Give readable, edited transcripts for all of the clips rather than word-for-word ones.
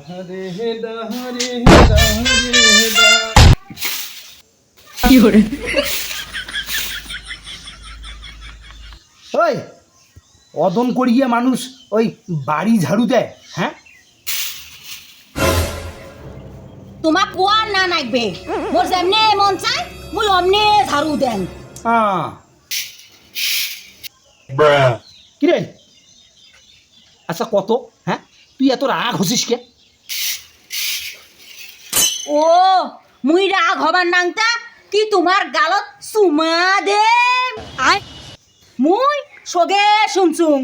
দাহরে দাহরে দাহরে দা কি করে ওই অদন করিয়ে মানুষ ওই বাড়ি ঝাড়ু দেয়, হ্যাঁ? তোমাক কোয়ার না নাইবে মোর যেমনে মন চাই মুই অমনে ঝাড়ু দেন। কিরে, আচ্ছা কত, হ্যাঁ তুই এত রাগ হসিস কে? ও মুই রাগ হবার নাংটা কি তোমার গালত চুমা দে আয় মুই সগে শুনছুং।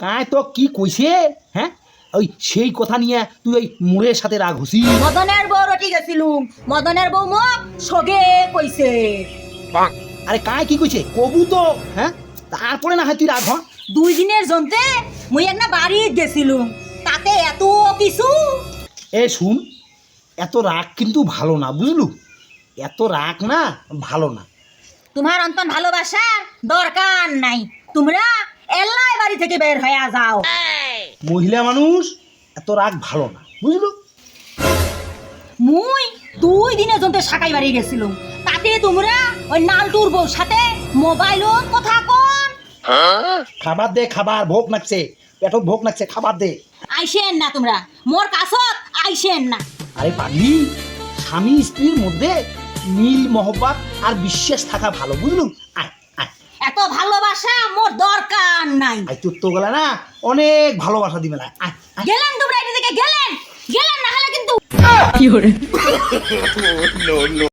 কায় তো কি কইছে, হ্যাঁ? ওই সেই কথা নিয়ে তুই ওই মোরের সাথে রাগ হসিস? মদনের বউ রটি গেছিলুম, মদনের বউ মোক সগে কইছে। আরে কায় কি কইছে কবু তো, হ্যাঁ? তারপরে না হয় তুই রাগ হ। 2 দিনের জন্তে মুই একটা বাড়ি গেছিলুম, তাতে এত কিছু। এ শুন, এত রাগ কিন্তু ভালো না, বুঝলু? এত রাগ না ভালো না। তোমার অন্তন ভালোবাসার দরকার নাই, তোমরা এলাই বাড়ি থেকে বের হয়ে যাও। মহিলা মানুষ এত রাগ ভালো না, বুঝলু? মুই 2 দিনের জন্য সাকাই বাড়ি গেছিলাম, তাতে তোমরা ওই নালটুর বউর সাথে মোবাইলত কথা কন। খাবার দে, খাবার ভোগ লাগছে, পেটত ভোগ লাগছে, খাবার দে। আইসেন না তোমরা মোর কাছত, আইসেন না। আরে পাগলি, স্বামী স্ত্রীর মধ্যে মিল মহব্বত আর বিশ্বাস থাকা ভালো, বুঝলু? আয় আয় এত ভালোবাসা মোর দরকার নাই। আয়, তোর তো গেলা না অনেক ভালোবাসা দিবে না। আয় আয়। গেলেন তোমরা এটা থেকে, গেলেন গেলেন না হলে কিন্তু কি করে